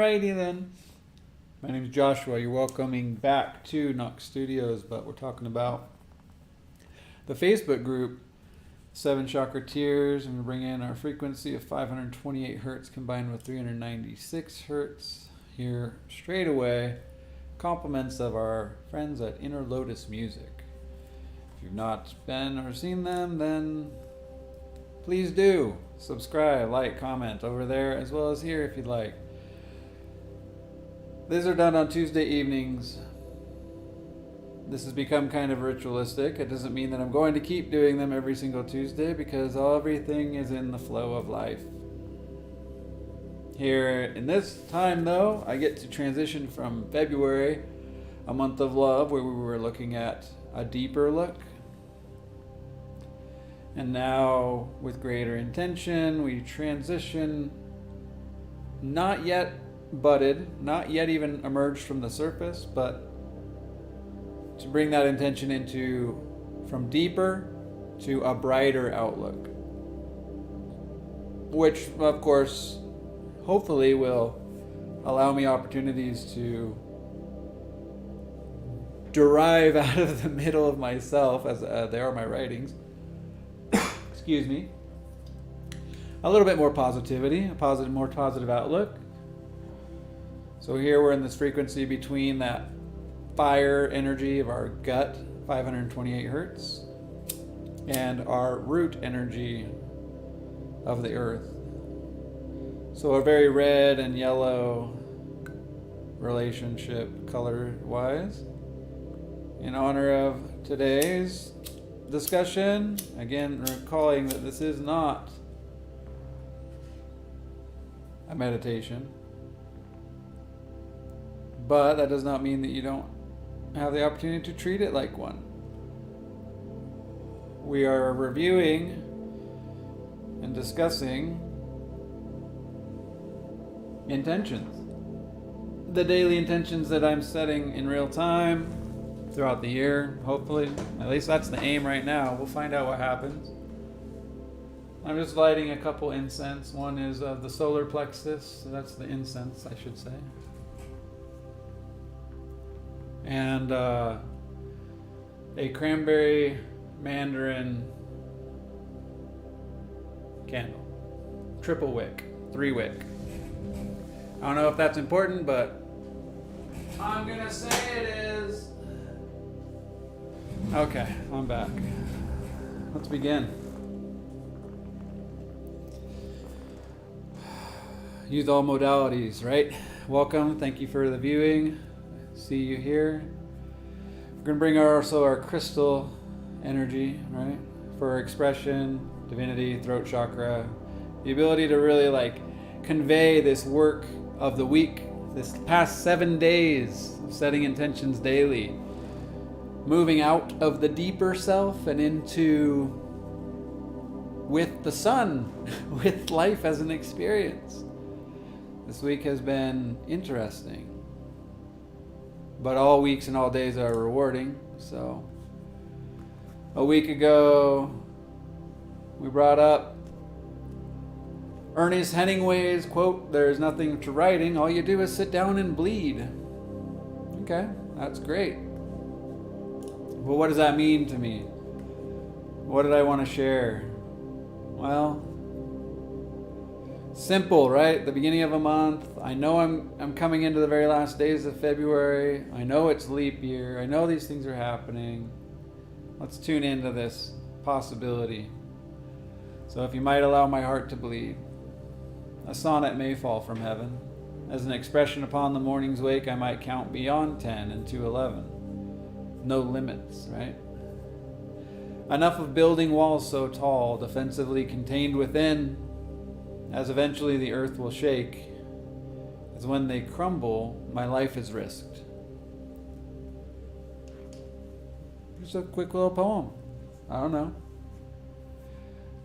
Alrighty then. My name is Joshua. You're welcoming back to Knox Studios, but we're talking about the Facebook group, 7 Chakra Tiers, and we bring in our frequency of 528 hertz combined with 396 hertz. Here straight away, compliments of our friends at Inner Lotus Music. If you've not been or seen them, then please do subscribe, like, comment over there as well as here if you'd like. These are done on Tuesday evenings. This has become kind of ritualistic. It doesn't mean that I'm going to keep doing them every single Tuesday because everything is in the flow of life. Here in this time though, I get to transition from February, a month of love, where we were looking at a deeper look. And now with greater intention, we transition, not yet budded, not yet even emerged from the surface, but to bring that intention into from deeper to a brighter outlook, which of course hopefully will allow me opportunities to derive out of the middle of myself, as they are my writings, excuse me, a little bit more positivity, more positive outlook. So here we're in this frequency between that fire energy of our gut, 528 hertz, and our root energy of the earth. So a very red and yellow relationship color-wise. In honor of today's discussion, again recalling that this is not a meditation. But that does not mean that you don't have the opportunity to treat it like one. We are reviewing and discussing intentions. The daily intentions that I'm setting in real time throughout the year, hopefully. At least that's the aim right now. We'll find out what happens. I'm just lighting a couple incense. One is of the solar plexus, so that's the incense, I should say. And a cranberry mandarin candle. Triple wick, 3 wick. I don't know if that's important, but I'm gonna say it is. Okay, I'm back. Let's begin. Use all modalities, right? Welcome, thank you for the viewing. See you here. We're going to bring our crystal energy, right? For expression, divinity, throat chakra. The ability to really convey this work of the week, this past 7 days of setting intentions daily. Moving out of the deeper self and into with the sun, with life as an experience. This week has been interesting. But all weeks and all days are rewarding. So a week ago, we brought up Ernest Hemingway's quote, "There is nothing to writing. All you do is sit down and bleed." Okay, that's great. But what does that mean to me? What did I want to share? Well, simple, right? The beginning of a month. I know I'm coming into the very last days of February. I know it's leap year. I know these things are happening. Let's tune into this possibility. So if you might allow my heart to bleed. A sonnet may fall from heaven. As an expression upon the morning's wake, I might count beyond 10 and to 11. No limits, right? Enough of building walls so tall, defensively contained within, as eventually the earth will shake, as when they crumble, my life is risked. Just a quick little poem. I don't know.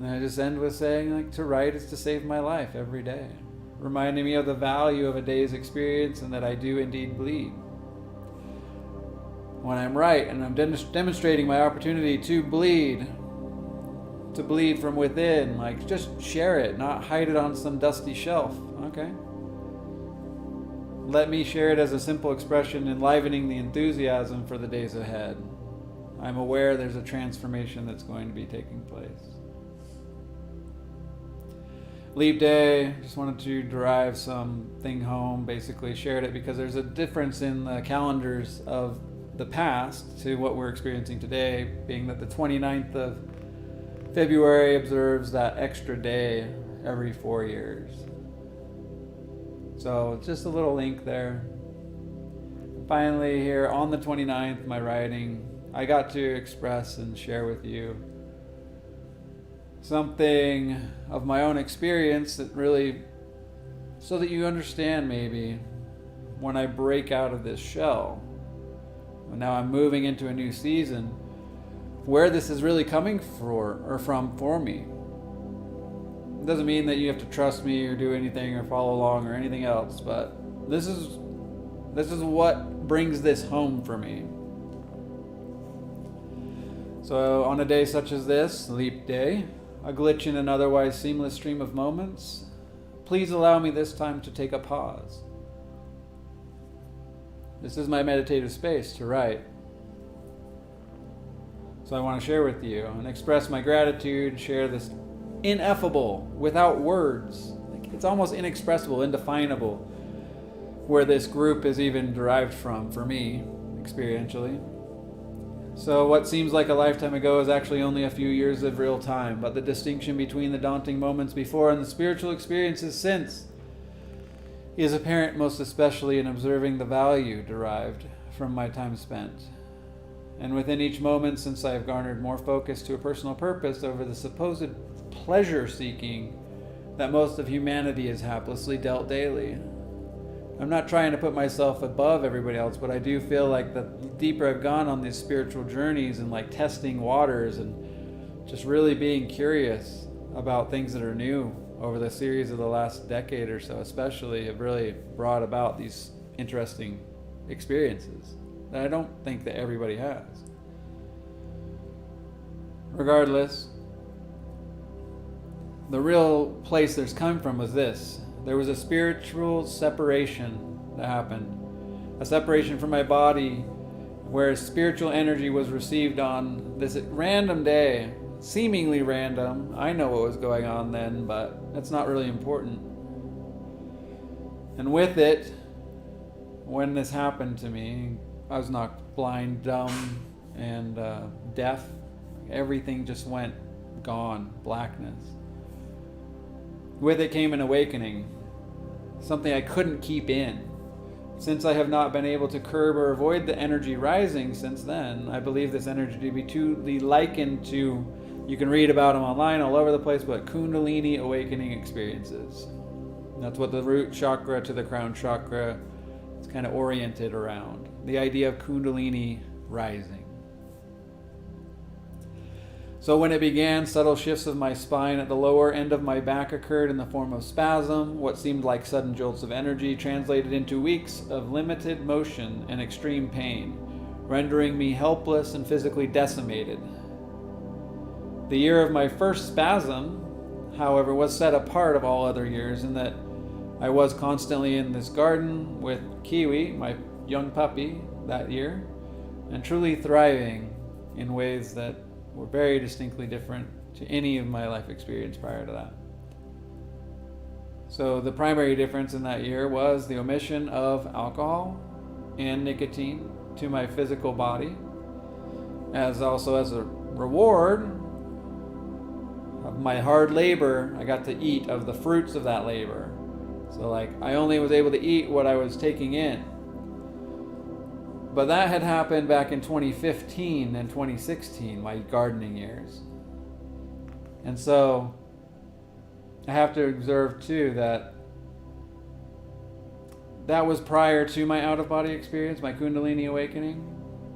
And I just end with saying, to write is to save my life every day, reminding me of the value of a day's experience and that I do indeed bleed. When I'm right and I'm demonstrating my opportunity to bleed from within, just share it, not hide it on some dusty shelf, okay? let me share it as a simple expression enlivening the enthusiasm for the days ahead. I'm aware there's a transformation that's going to be taking place. Leap Day, just wanted to derive something home, basically shared it because there's a difference in the calendars of the past to what we're experiencing today, being that the 29th of February observes that extra day every 4 years. So just a little link there. Finally here on the 29th, my writing, I got to express and share with you something of my own experience that really, so that you understand maybe when I break out of this shell, and now I'm moving into a new season, where this is really coming from for me. It doesn't mean that you have to trust me or do anything or follow along or anything else, but this is what brings this home for me. So on a day such as this, Leap Day, a glitch in an otherwise seamless stream of moments, please allow me this time to take a pause. This is my meditative space to write. So I want to share with you and express my gratitude, share this ineffable, without words. It's almost inexpressible, indefinable, where this group is even derived from for me, experientially. So what seems like a lifetime ago is actually only a few years of real time, but the distinction between the daunting moments before and the spiritual experiences since is apparent most especially in observing the value derived from my time spent. And within each moment since I have garnered more focus to a personal purpose over the supposed pleasure-seeking that most of humanity is haplessly dealt daily. I'm not trying to put myself above everybody else, but I do feel like the deeper I've gone on these spiritual journeys and like testing waters and just really being curious about things that are new over the series of the last decade or so especially have really brought about these interesting experiences that I don't think that everybody has. Regardless, the real place there's come from was this. There was a spiritual separation that happened. A separation from my body where spiritual energy was received on this random day. Seemingly random. I know what was going on then, but that's not really important. And with it, when this happened to me, I was knocked blind, dumb, and deaf. Everything just went gone, blackness. With it came an awakening, something I couldn't keep in. Since I have not been able to curb or avoid the energy rising since then, I believe this energy to be likened to, you can read about them online all over the place, but Kundalini awakening experiences. That's what the root chakra to the crown chakra is kind of oriented around. The idea of Kundalini rising. So when it began, subtle shifts of my spine at the lower end of my back occurred in the form of spasm. What seemed like sudden jolts of energy translated into weeks of limited motion and extreme pain, rendering me helpless and physically decimated. The year of my first spasm, however, was set apart of all other years in that I was constantly in this garden with Kiwi, my young puppy, that year, and truly thriving in ways that were very distinctly different to any of my life experience prior to that. So the primary difference in that year was the omission of alcohol and nicotine to my physical body, as also as a reward of my hard labor, I got to eat of the fruits of that labor. So I only was able to eat what I was taking in. But that had happened back in 2015 and 2016, my gardening years. And so I have to observe too that that was prior to my out-of-body experience, my Kundalini awakening.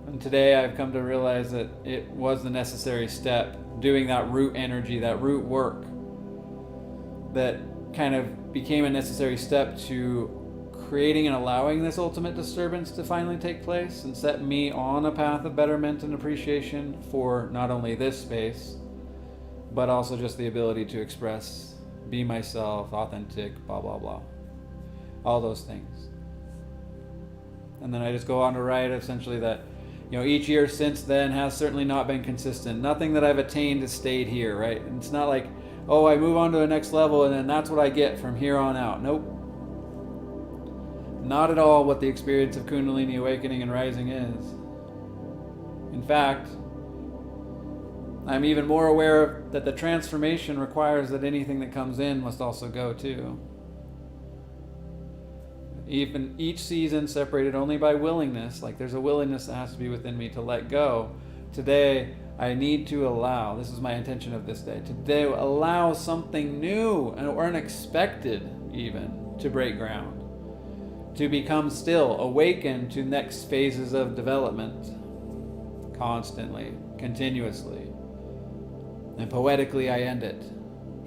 And today I've come to realize that it was the necessary step, doing that root energy, that root work, that kind of became a necessary step to creating and allowing this ultimate disturbance to finally take place and set me on a path of betterment and appreciation for not only this space, but also just the ability to express, be myself, authentic, blah, blah, blah. All those things. And then I just go on to write essentially that, each year since then has certainly not been consistent. Nothing that I've attained has stayed here, right? And it's not like, oh, I move on to the next level and then that's what I get from here on out. Nope. Not at all what the experience of Kundalini awakening and rising is. In fact, I'm even more aware that the transformation requires that anything that comes in must also go too. Even each season separated only by willingness, like there's a willingness that has to be within me to let go. Today, I need to allow, this is my intention of this day, today allow something new or unexpected even to break ground, to become still, awaken to next phases of development, constantly, continuously. And poetically I end it.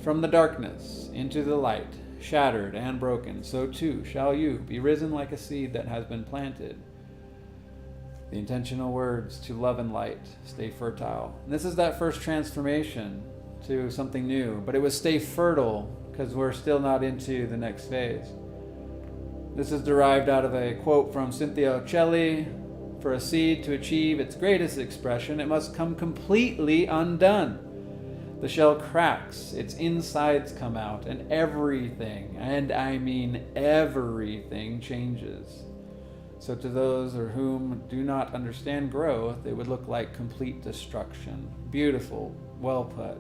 From the darkness into the light, shattered and broken, so too shall you be risen like a seed that has been planted. The intentional words to love and light, stay fertile. And this is that first transformation to something new, but it was stay fertile because we're still not into the next phase. This is derived out of a quote from Cynthia Ocelli: for a seed to achieve its greatest expression, it must come completely undone. The shell cracks, its insides come out, and everything, and I mean everything, changes. So to those or whom do not understand growth, it would look like complete destruction. Beautiful, well put,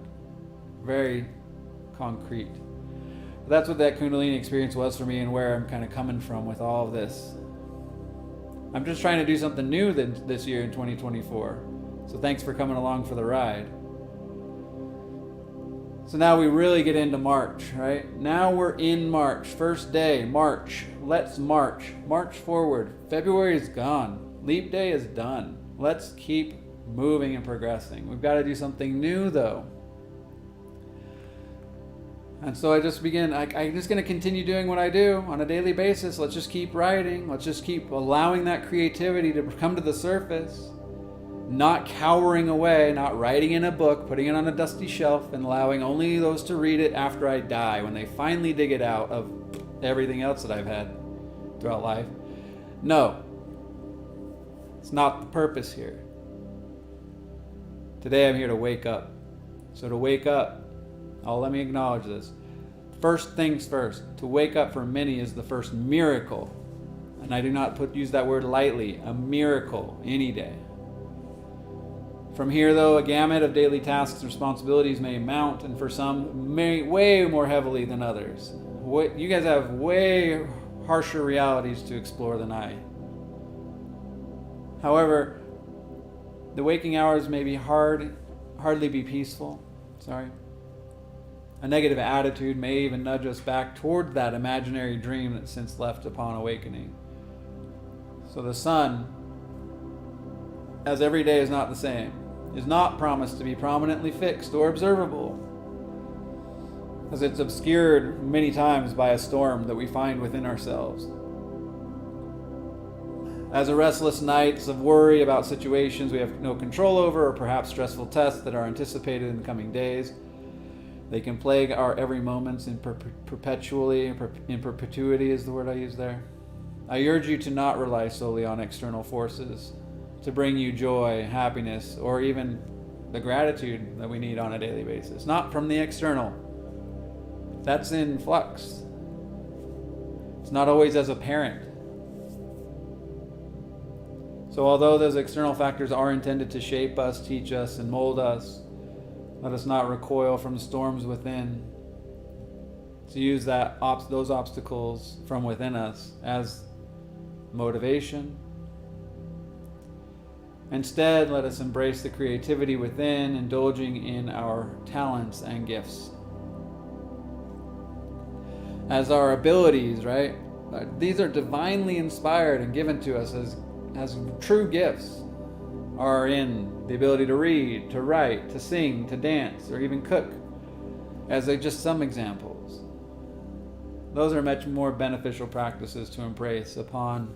very concrete. That's what that Kundalini experience was for me and where I'm kind of coming from with all of this. I'm just trying to do something new this year in 2024. So thanks for coming along for the ride. So now we really get into March, right? Now we're in March. First day, March. Let's march. March forward. February is gone. Leap day is done. Let's keep moving and progressing. We've got to do something new though. And so I just begin, I'm just going to continue doing what I do on a daily basis. Let's just keep writing. Let's just keep allowing that creativity to come to the surface. Not cowering away, not writing in a book, putting it on a dusty shelf and allowing only those to read it after I die, when they finally dig it out of everything else that I've had throughout life. No. It's not the purpose here. Today I'm here to wake up. So to wake up, let me acknowledge this. First things first, to wake up for many is the first miracle. And I do not use that word lightly, a miracle any day. From here, though, a gamut of daily tasks and responsibilities may mount, and for some, way more heavily than others. You guys have way harsher realities to explore than I. However, the waking hours may be hardly be peaceful. A negative attitude may even nudge us back toward that imaginary dream that since left upon awakening. So the sun, as every day is not the same, is not promised to be prominently fixed or observable, as it's obscured many times by a storm that we find within ourselves. As a restless nights of worry about situations we have no control over, or perhaps stressful tests that are anticipated in the coming days, they can plague our every moments in perpetuity is the word I use there. I urge you to not rely solely on external forces to bring you joy, happiness, or even the gratitude that we need on a daily basis. Not from the external. That's in flux. It's not always as apparent. So although those external factors are intended to shape us, teach us, and mold us, let us not recoil from storms within. To use those obstacles from within us as motivation. Instead, let us embrace the creativity within, indulging in our talents and gifts. As our abilities, right? These are divinely inspired and given to us as true gifts, are in the ability to read, to write, to sing, to dance, or even cook, as just some examples. Those are much more beneficial practices to embrace upon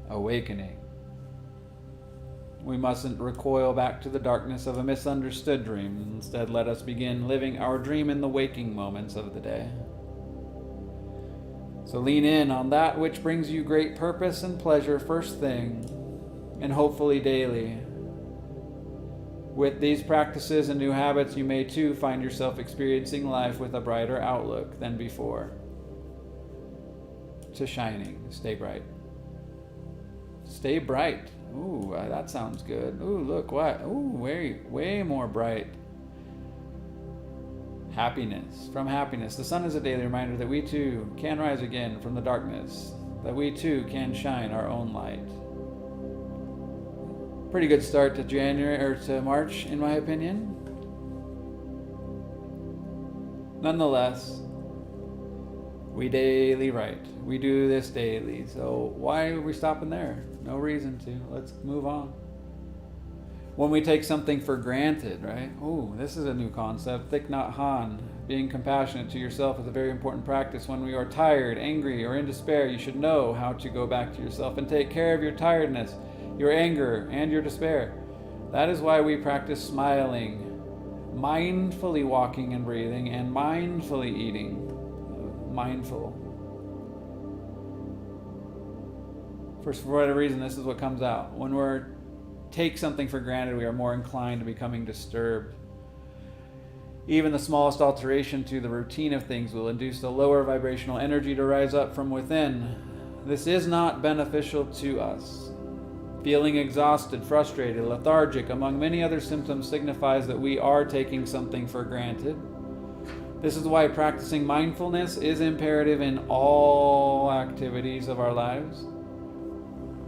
awakening. We mustn't recoil back to the darkness of a misunderstood dream. Instead, let us begin living our dream in the waking moments of the day. So lean in on that which brings you great purpose and pleasure first thing, and hopefully daily. With these practices and new habits, you may too find yourself experiencing life with a brighter outlook than before. To shining, stay bright. Stay bright. Ooh, that sounds good. Ooh, look what? Ooh, way more bright. Happiness. From happiness. The sun is a daily reminder that we too can rise again from the darkness, that we too can shine our own light. Pretty good start to January or to March, in my opinion. Nonetheless, we daily write. We do this daily. So why are we stopping there? No reason to. Let's move on. When we take something for granted, right? Oh, this is a new concept. Thich Nhat Hanh. Being compassionate to yourself is a very important practice. When we are tired, angry, or in despair, you should know how to go back to yourself and take care of your tiredness, your anger, and your despair. That is why we practice smiling, mindfully walking and breathing, and mindfully eating. Mindful. For whatever reason, this is what comes out. When we take something for granted, we are more inclined to becoming disturbed. Even the smallest alteration to the routine of things will induce the lower vibrational energy to rise up from within. This is not beneficial to us. Feeling exhausted, frustrated, lethargic, among many other symptoms, signifies that we are taking something for granted. This is why practicing mindfulness is imperative in all activities of our lives.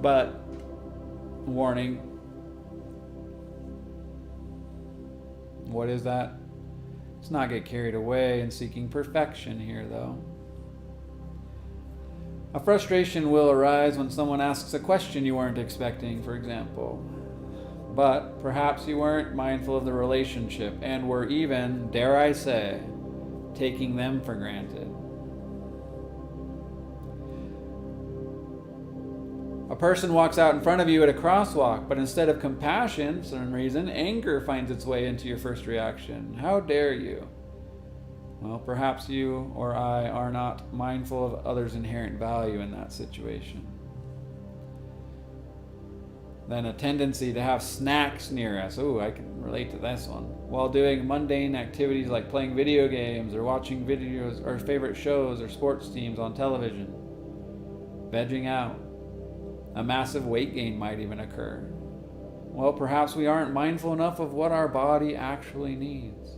But, warning, what is that? Let's not get carried away in seeking perfection here, though. A frustration will arise when someone asks a question you weren't expecting, for example. But perhaps you weren't mindful of the relationship and were even, dare I say, taking them for granted. A person walks out in front of you at a crosswalk, but instead of compassion, for some reason, anger finds its way into your first reaction. How dare you? Well, perhaps you or I are not mindful of others' inherent value in that situation. Then a tendency to have snacks near us. Ooh, I can relate to this one. While doing mundane activities like playing video games or watching videos or favorite shows or sports teams on television. Vegging out. A massive weight gain might even occur. Well, perhaps we aren't mindful enough of what our body actually needs.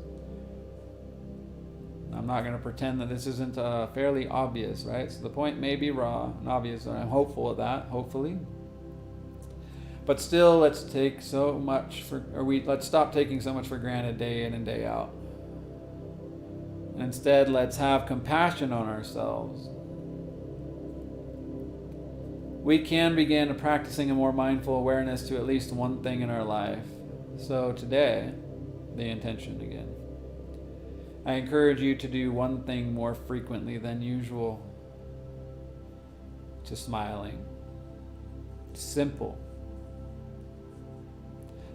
I'm not going to pretend that this isn't fairly obvious, right? So the point may be raw and obvious, and I'm hopeful of that, hopefully. But still, let's stop taking so much for granted day in and day out. And instead, let's have compassion on ourselves. We can begin practicing a more mindful awareness to at least one thing in our life. So today, the intention again. I encourage you to do one thing more frequently than usual. To smiling. Simple.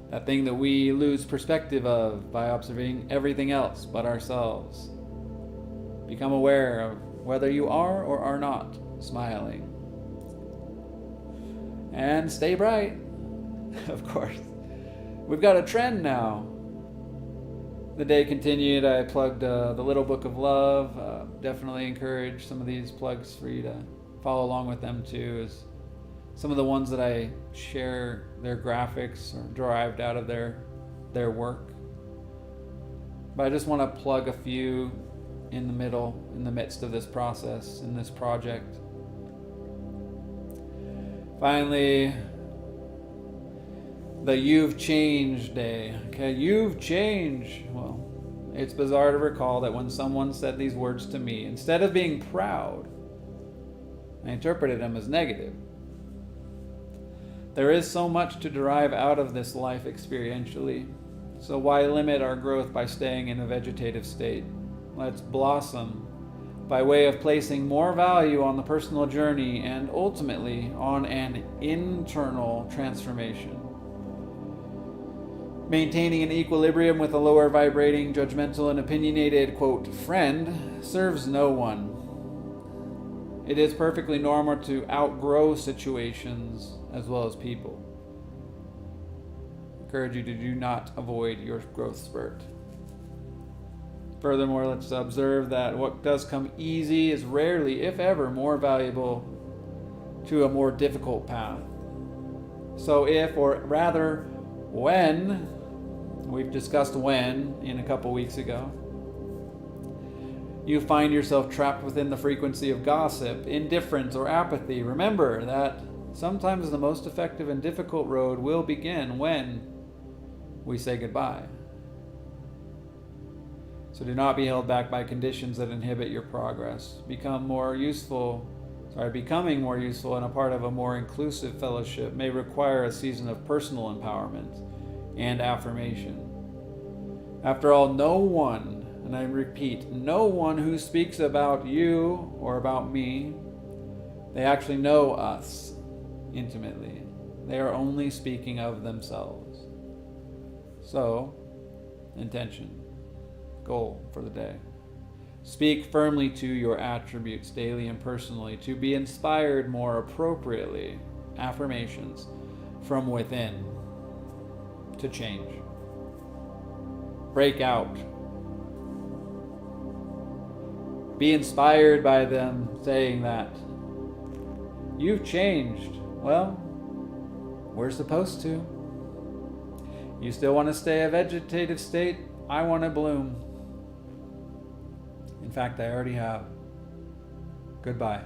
That thing that we lose perspective of by observing everything else but ourselves. Become aware of whether you are or are not smiling. And stay bright, of course. We've got a trend now. The day continued. I plugged the Little Book of Love. Definitely encourage some of these plugs for you to follow along with them too. As some of the ones that I share, their graphics are derived out of their work. But I just want to plug a few in the midst of this process, in this project. Finally, the You've Changed Day. Okay, you've changed. Well, it's bizarre to recall that when someone said these words to me, instead of being proud, I interpreted them as negative. There is so much to derive out of this life experientially, so why limit our growth by staying in a vegetative state? Let's blossom by way of placing more value on the personal journey and ultimately on an internal transformation. Maintaining an equilibrium with a lower vibrating, judgmental, and opinionated, quote, friend serves no one. It is perfectly normal to outgrow situations as well as people. I encourage you to do not avoid your growth spurt. Furthermore, let's observe that what does come easy is rarely, if ever, more valuable to a more difficult path. So if, or rather when, we've discussed when in a couple weeks ago, you find yourself trapped within the frequency of gossip, indifference, or apathy, remember that sometimes the most effective and difficult road will begin when we say goodbye. So do not be held back by conditions that inhibit your progress. Becoming more useful and a part of a more inclusive fellowship may require a season of personal empowerment and affirmation. After all, no one, and I repeat, no one who speaks about you or about me, they actually know us intimately. They are only speaking of themselves. So, intention. Goal for the day. Speak firmly to your attributes daily and personally to be inspired more appropriately. Affirmations from within to change. Break out. Be inspired by them saying that you've changed. Well, we're supposed to. You still want to stay a vegetative state? I want to bloom. In fact, I already have. Goodbye.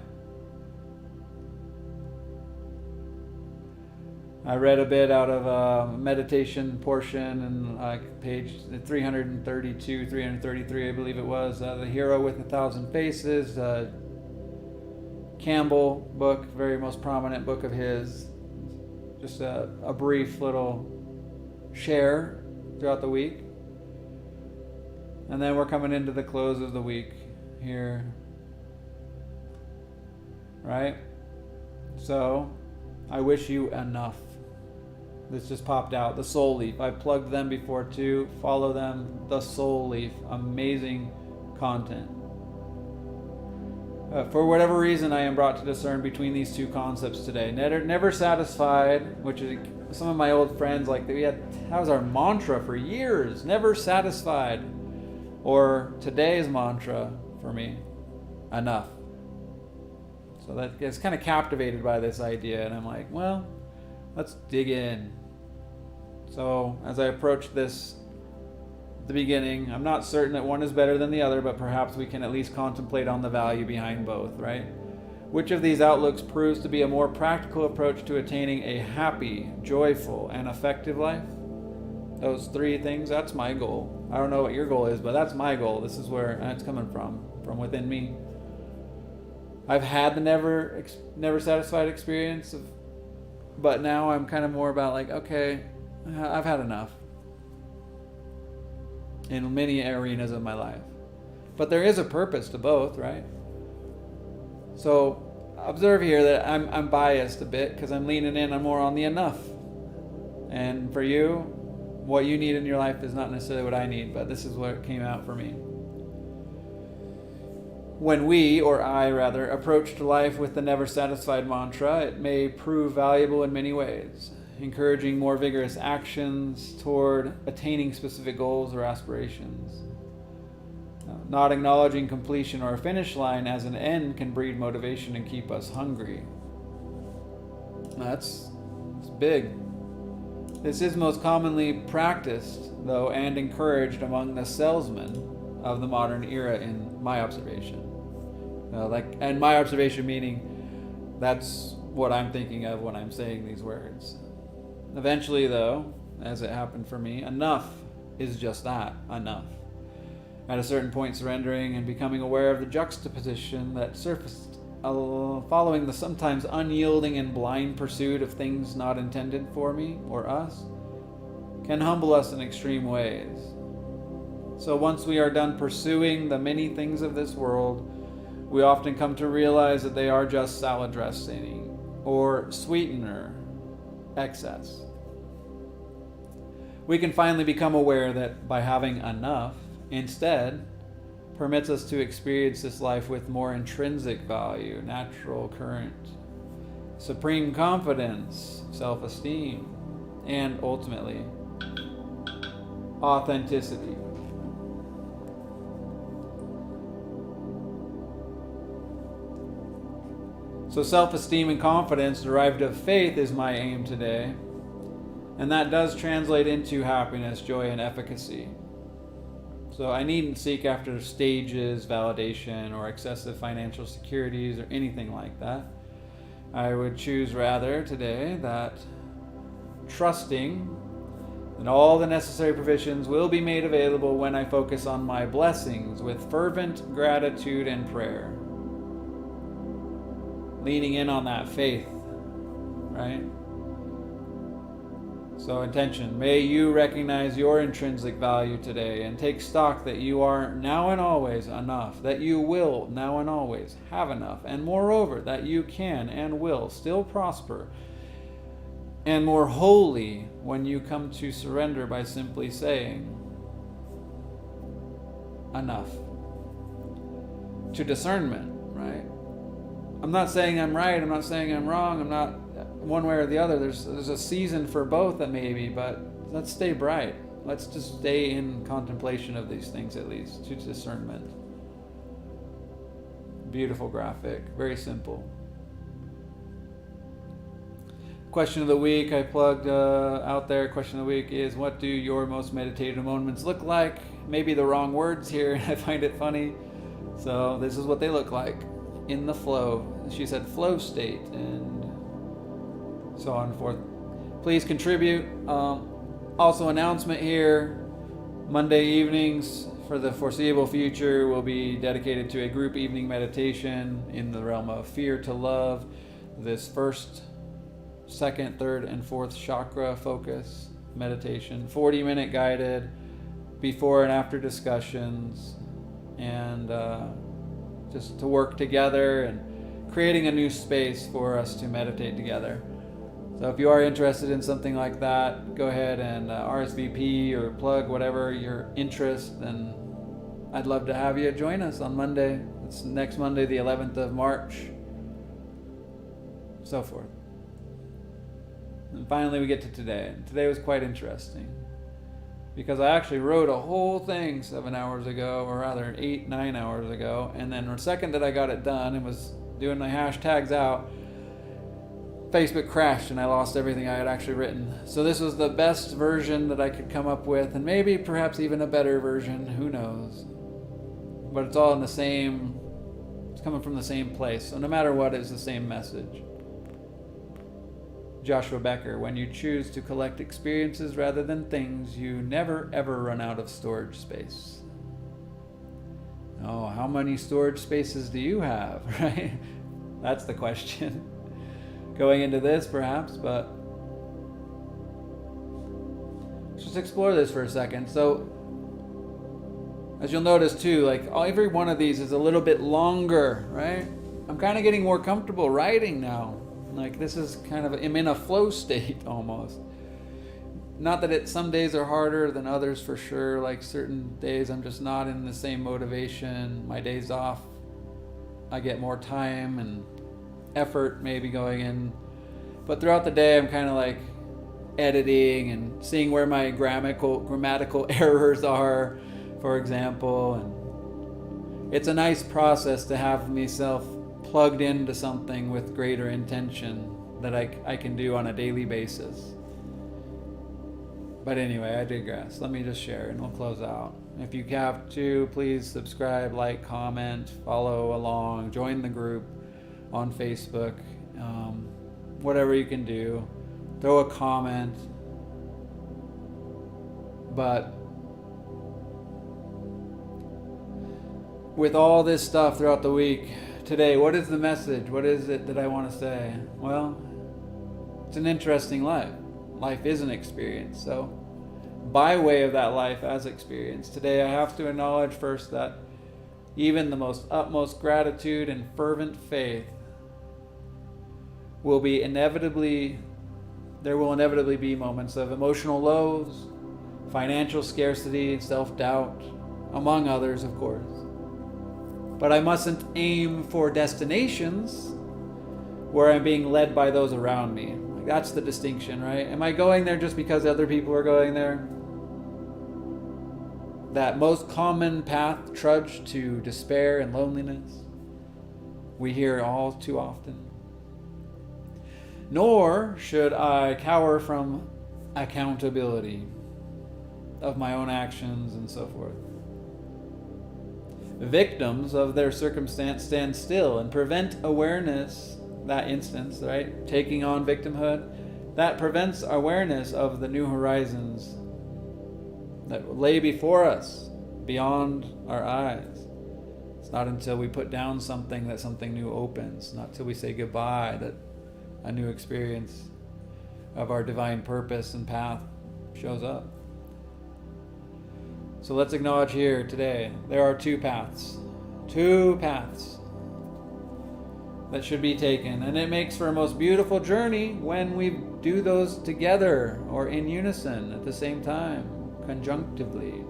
I read a bit out of a meditation portion and page 332, 333, I believe it was. The Hero with 1,000 Faces, Campbell book, very most prominent book of his. Just a brief little share throughout the week. And then we're coming into the close of the week here. Right? So, I wish you enough. This just popped out. The Soul Leaf. I plugged them before too. Follow them. The Soul Leaf. Amazing content. For whatever reason, I am brought to discern between these two concepts today. Never satisfied, which is some of my old friends, like that was our mantra for years. Never satisfied. Or today's mantra for me, enough. So that gets kind of captivated by this idea, and I'm like, well, let's dig in. So as I approach this at the beginning, I'm not certain that one is better than the other, but perhaps we can at least contemplate on the value behind both, right? Which of these outlooks proves to be a more practical approach to attaining a happy, joyful, and effective life? Those three things, that's my goal. I don't know what your goal is, but that's my goal. This is where it's coming from within me. I've had the never satisfied experience but now I'm kind of more about like, okay, I've had enough in many arenas of my life. But there is a purpose to both, right? So observe here that I'm biased a bit because I'm leaning in more on the enough. And for you, what you need in your life is not necessarily what I need, but this is what came out for me. When we, or I rather, approach life with the never satisfied mantra, it may prove valuable in many ways, encouraging more vigorous actions toward attaining specific goals or aspirations. Not acknowledging completion or a finish line as an end can breed motivation and keep us hungry. It's big. This is most commonly practiced, though, and encouraged among the salesmen of the modern era in my observation. And my observation meaning that's what I'm thinking of when I'm saying these words. Eventually, though, as it happened for me, enough is just that, enough. At a certain point, surrendering and becoming aware of the juxtaposition that surfaced following the sometimes unyielding and blind pursuit of things not intended for me or us can humble us in extreme ways. So once we are done pursuing the many things of this world, we often come to realize that they are just salad dressing or sweetener excess. We can finally become aware that by having enough, instead, permits us to experience this life with more intrinsic value, natural current, supreme confidence, self-esteem, and ultimately authenticity. So self-esteem and confidence derived of faith is my aim today. And that does translate into happiness, joy, and efficacy. So I needn't seek after stages, validation, or excessive financial securities or anything like that. I would choose rather today that trusting that all the necessary provisions will be made available when I focus on my blessings with fervent gratitude and prayer. Leaning in on that faith, right? So intention, may you recognize your intrinsic value today and take stock that you are now and always enough, that you will now and always have enough, and moreover, that you can and will still prosper and more wholly when you come to surrender by simply saying, enough. To discernment, right? I'm not saying I'm right, I'm not saying I'm wrong, I'm not one way or the other. There's a season for both maybe, but let's stay bright. Let's just stay in contemplation of these things at least, to discernment. Beautiful graphic, very simple. Question of the week I plugged out there. Question of the week is, what do your most meditative moments look like? Maybe the wrong words here, I find it funny. So this is what they look like. In the flow. She said flow state, and so on and forth. Please contribute. Also, announcement here, Monday evenings for the foreseeable future will be dedicated to a group evening meditation in the realm of fear to love. This first, second, third, and fourth chakra focus meditation, 40-minute guided before and after discussions, and just to work together and creating a new space for us to meditate together. So if you are interested in something like that, go ahead and RSVP or plug whatever your interest, and I'd love to have you join us on Monday. It's next Monday, the 11th of March, so forth. And finally we get to today. And today was quite interesting because I actually wrote a whole thing 7 hours ago, or rather 8-9 hours ago, and then the second that I got it done and was doing my hashtags out, Facebook crashed and I lost everything I had actually written. So this was the best version that I could come up with, and maybe perhaps even a better version, who knows. But it's all in the same, it's coming from the same place. So no matter what, it's the same message. Joshua Becker, when you choose to collect experiences rather than things, you never ever run out of storage space. Oh, how many storage spaces do you have, right? That's the question. Going into this perhaps, but let's just explore this for a second. So as you'll notice too, like every one of these is a little bit longer, right? I'm kind of getting more comfortable writing now. Like this is kind of, I'm in a flow state almost. Not that some days are harder than others for sure. Like certain days I'm just not in the same motivation. My days off, I get more time and effort maybe going in, but throughout the day I'm kind of like editing and seeing where my grammatical errors are, for example, and it's a nice process to have myself plugged into something with greater intention that I can do on a daily basis. But anyway, I digress. Let me just share and we'll close out. If you have to, please subscribe, like, comment, follow along, join the group on Facebook, whatever you can do, throw a comment. But with all this stuff throughout the week, today, what is the message? What is it that I want to say? Well, it's an interesting life. Life is an experience. So by way of that life as experience, today I have to acknowledge first that even the most utmost gratitude and fervent faith will inevitably be moments of emotional lows, financial scarcity, self-doubt, among others, of course. But I mustn't aim for destinations where I'm being led by those around me. Like, that's the distinction, right? Am I going there just because other people are going there? That most common path trudge to despair and loneliness we hear all too often. Nor should I cower from accountability of my own actions and so forth. Victims of their circumstance stand still and prevent awareness, that instance, right? Taking on victimhood, that prevents awareness of the new horizons that lay before us, beyond our eyes. It's not until we put down something that something new opens, not till we say goodbye that a new experience of our divine purpose and path shows up. So let's acknowledge here today, there are two paths that should be taken. And it makes for a most beautiful journey when we do those together or in unison at the same time, conjunctively.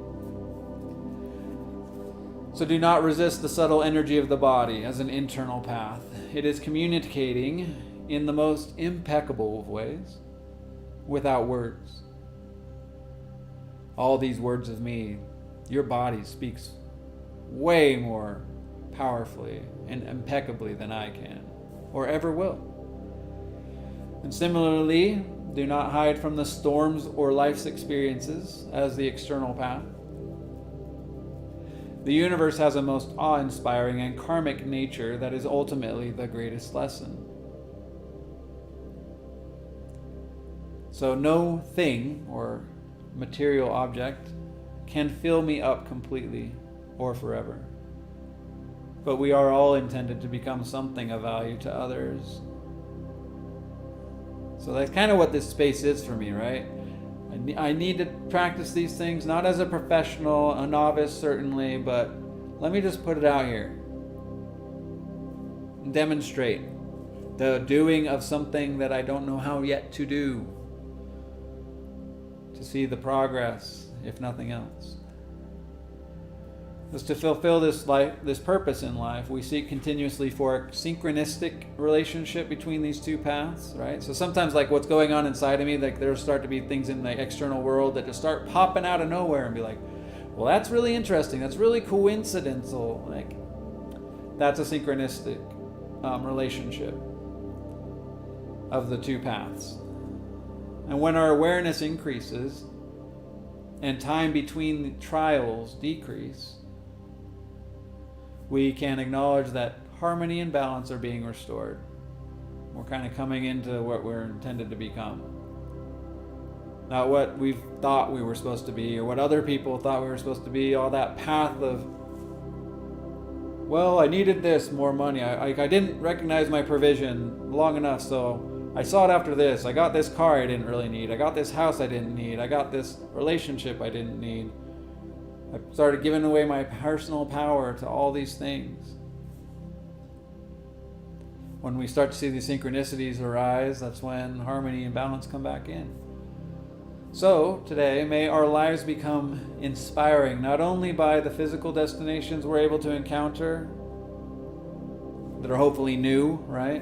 So do not resist the subtle energy of the body as an internal path. It is communicating in the most impeccable of ways, without words. All these words of me, your body speaks way more powerfully and impeccably than I can, or ever will. And similarly, do not hide from the storms or life's experiences as the external path. The universe has a most awe-inspiring and karmic nature that is ultimately the greatest lesson. So no thing or material object can fill me up completely or forever. But we are all intended to become something of value to others. So that's kind of what this space is for me, right? I need to practice these things, not as a professional, a novice certainly, but let me just put it out here. Demonstrate the doing of something that I don't know how yet to do, to see the progress, if nothing else. Just to fulfill this purpose in life, we seek continuously for a synchronistic relationship between these two paths, right? So sometimes, like, what's going on inside of me, like there'll start to be things in the external world that just start popping out of nowhere and be like, well, that's really interesting, that's really coincidental. Like, that's a synchronistic relationship of the two paths. And when our awareness increases and time between the trials decrease, we can acknowledge that harmony and balance are being restored. We're kind of coming into what we're intended to become. Not what we've thought we were supposed to be, or what other people thought we were supposed to be, all that path of, well, I needed this, more money. I didn't recognize my provision long enough, so I sought after this. I got this car I didn't really need. I got this house I didn't need. I got this relationship I didn't need. I started giving away my personal power to all these things. When we start to see these synchronicities arise, that's when harmony and balance come back in. So, today, may our lives become inspiring, not only by the physical destinations we're able to encounter, that are hopefully new, right?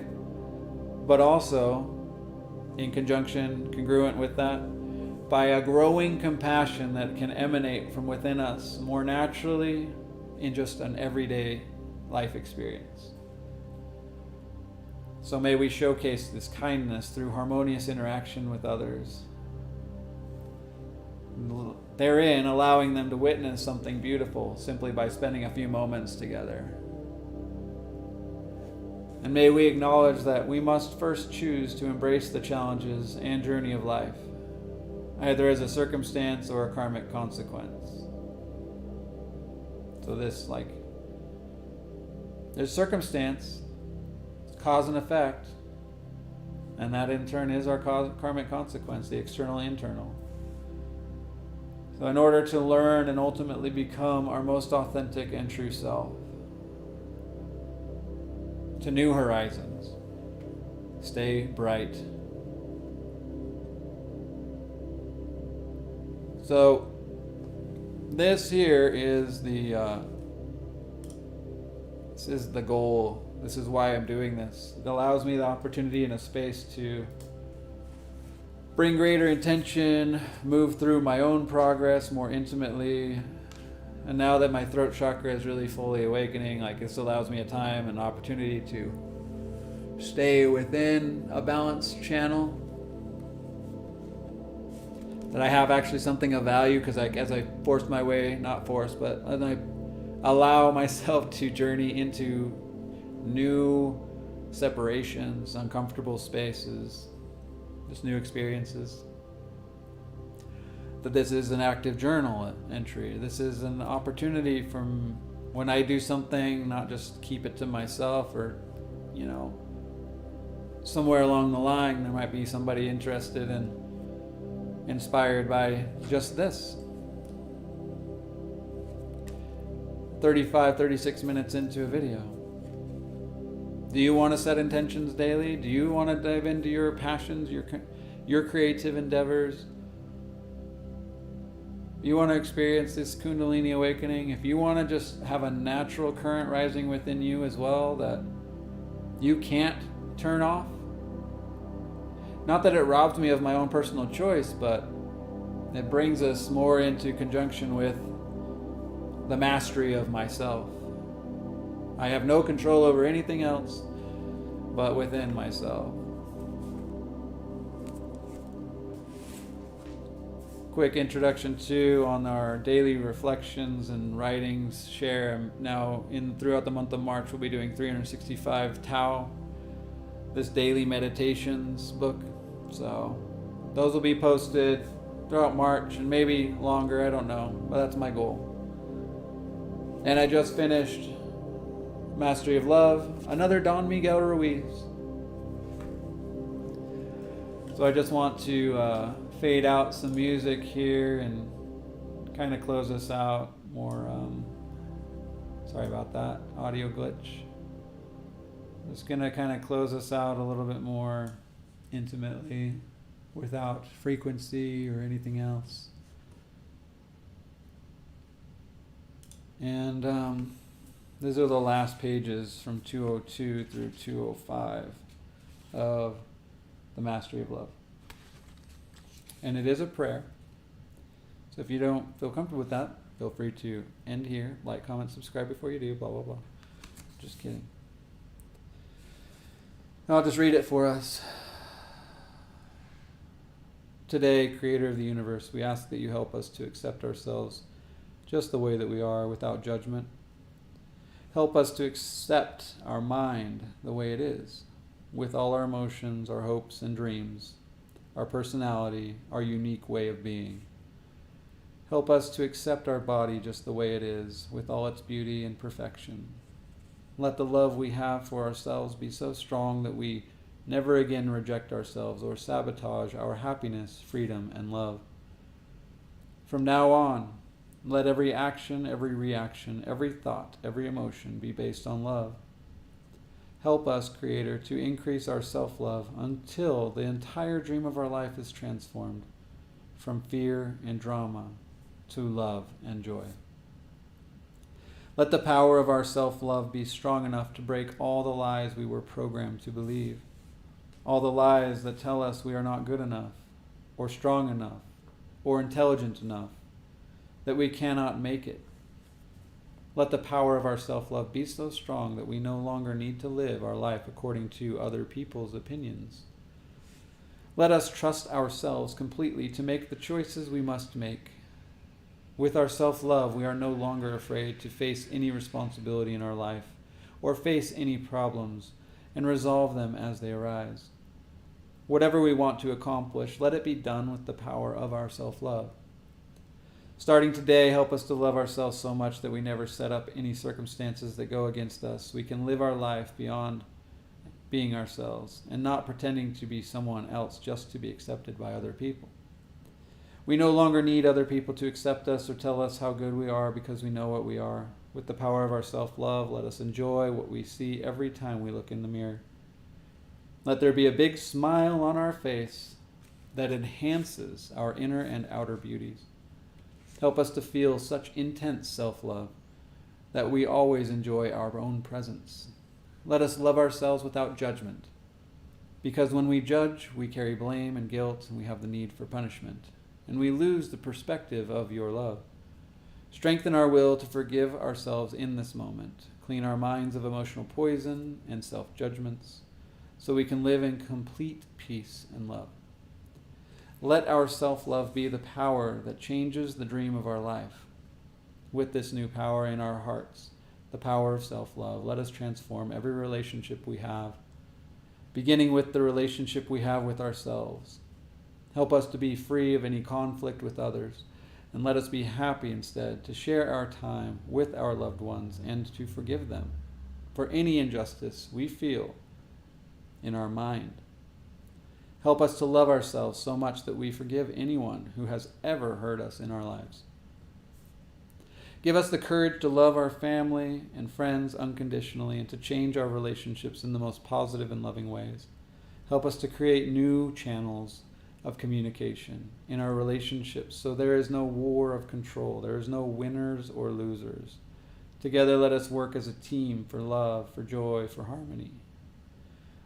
But also, in conjunction, congruent with that, by a growing compassion that can emanate from within us more naturally in just an everyday life experience. So may we showcase this kindness through harmonious interaction with others, therein allowing them to witness something beautiful simply by spending a few moments together. And may we acknowledge that we must first choose to embrace the challenges and journey of life, either as a circumstance or a karmic consequence. So this, there's circumstance, cause and effect, and that in turn is our karmic consequence, the external and internal. So in order to learn and ultimately become our most authentic and true self, to new horizons, stay bright. So this here is the is the goal. This is why I'm doing this. It allows me the opportunity and a space to bring greater intention, move through my own progress more intimately. And now that my throat chakra is really fully awakening, like, this allows me a time and opportunity to stay within a balanced channel. That I have actually something of value, because as I force my way, not force, but as I allow myself to journey into new separations, uncomfortable spaces, just new experiences. That this is an active journal entry. This is an opportunity from when I do something, not just keep it to myself, or, somewhere along the line there might be somebody interested and inspired by just this. 36 minutes into a video. Do you want to set intentions daily? Do you want to dive into your passions, your creative endeavors? You want to experience this Kundalini awakening? If you want to just have a natural current rising within you as well that you can't turn off. Not that it robs me of my own personal choice, but it brings us more into conjunction with the mastery of myself. I have no control over anything else but within myself. Quick introduction too on our daily reflections and writings share. Now throughout the month of March we'll be doing 365 Tao, this daily meditations book. So those will be posted throughout March and maybe longer, I don't know, but that's my goal. And I just finished Mastery of Love, another Don Miguel Ruiz. So I just want to fade out some music here and kind of close us out more. Sorry about that, audio glitch. Just gonna kind of close us out a little bit more intimately without frequency or anything else. And these are the last pages from 202 through 205 of the Mastery of Love. And it is a prayer. So if you don't feel comfortable with that, feel free to end here, like, comment, subscribe before you do, blah, blah, blah. Just kidding. I'll just read it for us. Today, Creator of the universe, we ask that you help us to accept ourselves just the way that we are, without judgment. Help us to accept our mind the way it is, with all our emotions, our hopes and dreams, our personality, our unique way of being. Help us to accept our body just the way it is, with all its beauty and perfection. Let the love we have for ourselves be so strong that we never again reject ourselves or sabotage our happiness, freedom, and love. From now on, let every action, every reaction, every thought, every emotion be based on love. Help us, Creator, to increase our self-love until the entire dream of our life is transformed from fear and drama to love and joy. Let the power of our self-love be strong enough to break all the lies we were programmed to believe, all the lies that tell us we are not good enough, or strong enough, or intelligent enough, that we cannot make it. Let the power of our self-love be so strong that we no longer need to live our life according to other people's opinions. Let us trust ourselves completely to make the choices we must make. With our self-love, we are no longer afraid to face any responsibility in our life, or face any problems, and resolve them as they arise. Whatever we want to accomplish, let it be done with the power of our self-love. Starting today, help us to love ourselves so much that we never set up any circumstances that go against us. We can live our life beyond being ourselves and not pretending to be someone else just to be accepted by other people. We no longer need other people to accept us or tell us how good we are, because we know what we are. With the power of our self-love, let us enjoy what we see every time we look in the mirror. Let there be a big smile on our face that enhances our inner and outer beauties. Help us to feel such intense self-love that we always enjoy our own presence. Let us love ourselves without judgment, because when we judge, we carry blame and guilt, and we have the need for punishment, and we lose the perspective of your love. Strengthen our will to forgive ourselves in this moment. Clean our minds of emotional poison and self-judgments, so we can live in complete peace and love. Let our self-love be the power that changes the dream of our life. With this new power in our hearts, the power of self-love, let us transform every relationship we have, beginning with the relationship we have with ourselves. Help us to be free of any conflict with others, and let us be happy instead to share our time with our loved ones and to forgive them for any injustice we feel in our mind. Help us to love ourselves so much that we forgive anyone who has ever hurt us in our lives. Give us the courage to love our family and friends unconditionally and to change our relationships in the most positive and loving ways. Help us to create new channels of communication in our relationships so there is no war of control. There is no winners or losers. Together, let us work as a team for love, for joy, for harmony.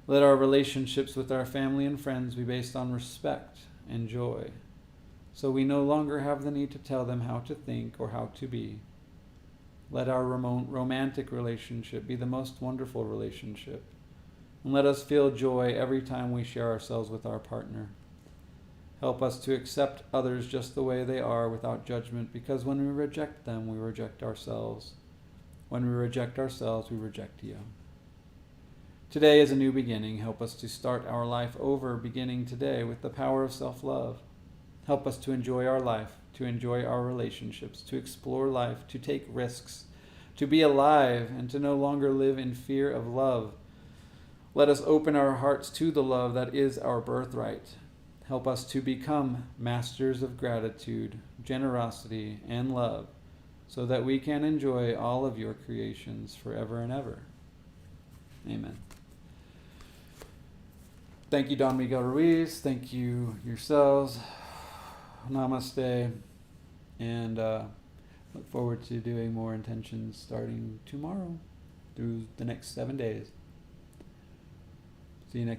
Let our relationships with our family and friends be based on respect and joy, so we no longer have the need to tell them how to think or how to be. Let our romantic relationship be the most wonderful relationship, and let us feel joy every time we share ourselves with our partner. Help us to accept others just the way they are without judgment, because when we reject them, we reject ourselves. When we reject ourselves, we reject you. Today is a new beginning. Help us to start our life over, beginning today with the power of self-love. Help us to enjoy our life, to enjoy our relationships, to explore life, to take risks, to be alive, and to no longer live in fear of love. Let us open our hearts to the love that is our birthright. Help us to become masters of gratitude, generosity, and love, so that we can enjoy all of your creations forever and ever. Amen. Thank you, Don Miguel Ruiz. Thank you yourselves. Namaste. And look forward to doing more intentions starting tomorrow through the next 7 days. See you next